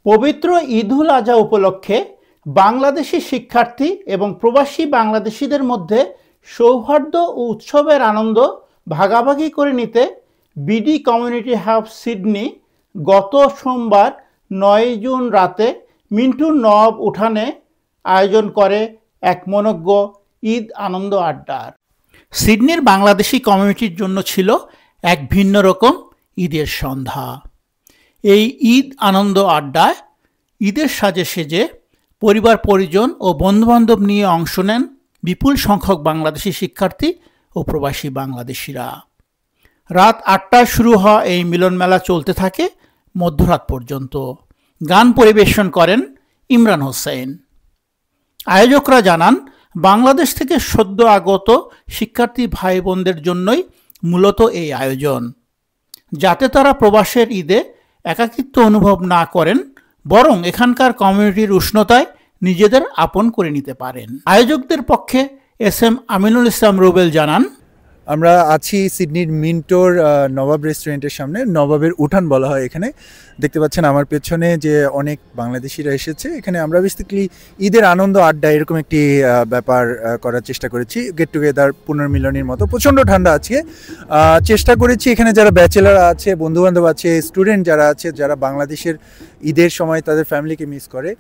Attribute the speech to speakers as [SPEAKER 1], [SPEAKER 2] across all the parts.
[SPEAKER 1] পবিত্র ঈদুল আজহা উপলক্ষে বাংলাদেশি শিক্ষার্থী এবং প্রবাসী বাংলাদেশিদের মধ্যে সৌহার্দ্য ও উৎসবের আনন্দ ভাগাভাগি করে নিতে বিডি কমিউনিটি হাব সিডনি গত সোমবার 9 জুন রাতে মিন্টু নব উঠানে আয়োজন করে এক মনোজ্ঞ ঈদ আনন্দ আড্ডার। সিডনির বাংলাদেশি কমিউনিটির জন্য ছিল এক ভিন্ন রকম ঈদের সন্ধ্যা। এই ঈদ আনন্দ আড্ডায় ঈদের সাজে সেজে পরিবার পরিজন ও বন্ধুবান্ধব নিয়ে অংশ নেন বিপুল সংখ্যক বাংলাদেশি শিক্ষার্থী ও প্রবাসী বাংলাদেশিরা। রাত 8টায় শুরু হওয়া এই মিলন মেলা চলতে থাকে মধ্যরাত পর্যন্ত। গান পরিবেশন করেন ইমরান হোসেন। আয়োজকরা জানান, বাংলাদেশ থেকে সদ্য আগত শিক্ষার্থী ভাই বোনদের জন্যই মূলত এই আয়োজন, যাতে তারা প্রবাসের ঈদে একাকিত্ব অনুভব না করেন, বরং এখানকার কমিউনিটির উষ্ণতায় নিজেদের আপন করে নিতে পারেন। আয়োজকদের পক্ষে এস.এম. আমিনুল ইসলাম রুবেল জানান,
[SPEAKER 2] আমরা আছি সিডনির মিন্টোর নবাব রেস্টুরেন্টের সামনে। নবাবের উঠান বলা হয় এখানে। দেখতে পাচ্ছেন আমার পেছনে যে অনেক বাংলাদেশিরা এসেছে। এখানে আমরা বেসিক্যালি ঈদের আনন্দ আড্ডা এরকম একটি ব্যাপার করার চেষ্টা করেছি, গেট টুগেদার পুনর্মিলনীর মতো। প্রচণ্ড ঠান্ডা আছে, চেষ্টা করেছি এখানে যারা ব্যাচেলার আছে, বন্ধুবান্ধব আছে, স্টুডেন্ট যারা আছে, যারা বাংলাদেশের ঈদের সময় তাদের ফ্যামিলিকে মিস করে,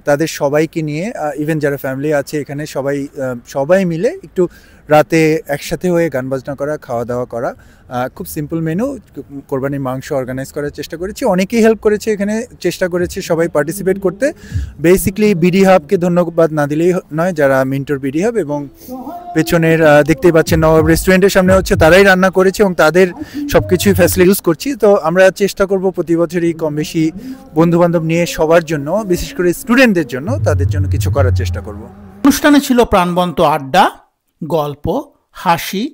[SPEAKER 2] তাদের সবাইকে নিয়ে, ইভেন যারা ফ্যামিলি আছে এখানে সবাই মিলে একটু রাতে একসাথে হয়ে গান বাজনা করা, খাওয়া দাওয়া করা। খুব সিম্পল মেনু, কোরবানির মাংস অর্গানাইজ করার চেষ্টা করেছি। অনেকেই হেল্প করেছে এখানে, চেষ্টা করেছে সবাই পার্টিসিপেট করতে। বেসিক্যালি বিডি হাবকে ধন্যবাদ না দিলেই নয়, যারা মিন্টোর বিডি হাব এবং পেছনের দেখতেই পাচ্ছেন নবাব রেস্টুরেন্টের সামনে হচ্ছে, তারাই রান্না করেছে এবং তাদের সব কিছুই ফ্যাসিলিটি ইউজ করছি। তো আমরা চেষ্টা করব প্রতি বছরই কম বেশি বন্ধুবান্ধব নিয়ে সবার জন্য, বিশেষ করে স্টুডেন্টদের জন্য, তাদের জন্য কিছু করার চেষ্টা করব।
[SPEAKER 1] অনুষ্ঠানে ছিল প্রাণবন্ত আড্ডা, গল্প, হাসি,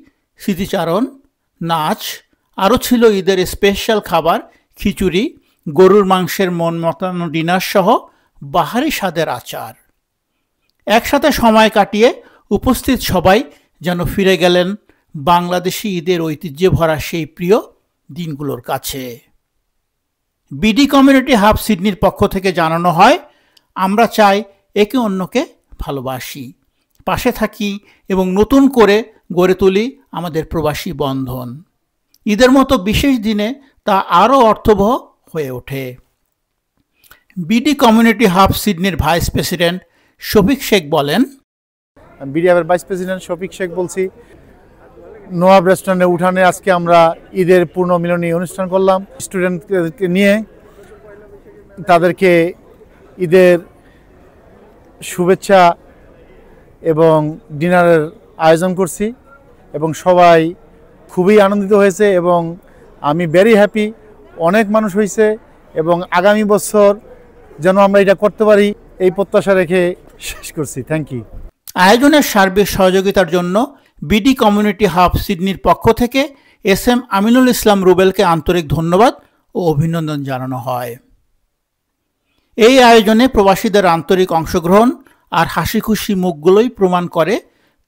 [SPEAKER 1] স্মৃতিচারণ, নাচ, আরও ছিল ঈদের স্পেশাল খাবার খিচুড়ি, গরুর মাংসের মন মাতানো ডিনার সহ বাহারি স্বাদের আচার। একসাথে সময় কাটিয়ে উপস্থিত সবাই যেন ফিরে গেলেন বাংলাদেশি ঈদের ঐতিহ্যে ভরা সেই প্রিয় দিনগুলোর কাছে। বিডি কমিউনিটি হাব সিডনির পক্ষ থেকে জানানো হয়, আমরা চাই একে অন্যকে ভালোবাসি, পাশে থাকি এবং নতুন করে গড়ে তুলি আমাদের প্রবাসী বন্ধন। ঈদের মতো বিশেষ দিনে তা আরও অর্থবহ হয়ে ওঠে। বিডি কমিউনিটি হাব সিডনির ভাইস প্রেসিডেন্ট শফিক শেখ বলেন,
[SPEAKER 3] বিডি হাবের ভাইস প্রেসিডেন্ট শফিক শেখ বলছি। নবাব রেস্টুরেন্টের উঠানে আজকে আমরা ঈদের পুনর্মিলনী অনুষ্ঠান করলাম। স্টুডেন্টকে নিয়ে তাদেরকে ঈদের শুভেচ্ছা এবং ডিনারের আয়োজন করছি এবং সবাই খুবই আনন্দিত হয়েছে এবং আমি ভেরি হ্যাপি। অনেক মানুষ হয়েছে এবং আগামী বছর যেন আমরা এটা করতে পারি এই প্রত্যাশা রেখে শেষ করছি। Thank you.
[SPEAKER 1] আয়োজনের সার্বিক সহযোগিতার জন্য বিডি কমিউনিটি হাব সিডনির পক্ষ থেকে এস.এম. আমিনুল ইসলাম রুবেলকে আন্তরিক ধন্যবাদ ও অভিনন্দন জানানো হয়। এই আয়োজনে প্রবাসীদের আন্তরিক অংশগ্রহণ আর হাসি খুশি মুখগুলোই প্রমাণ করে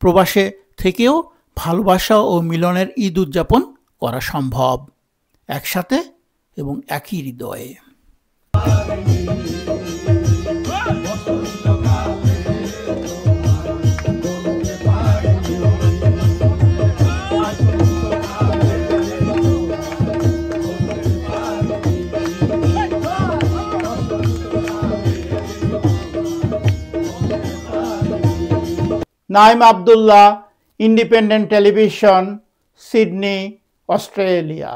[SPEAKER 1] প্রবাসে থেকেও ভালোবাসা ও মিলনের ঈদ উদযাপন করা সম্ভব, একসাথে এবং একই হৃদয়ে। Naim Abdullah, independent television, Sydney, Australia.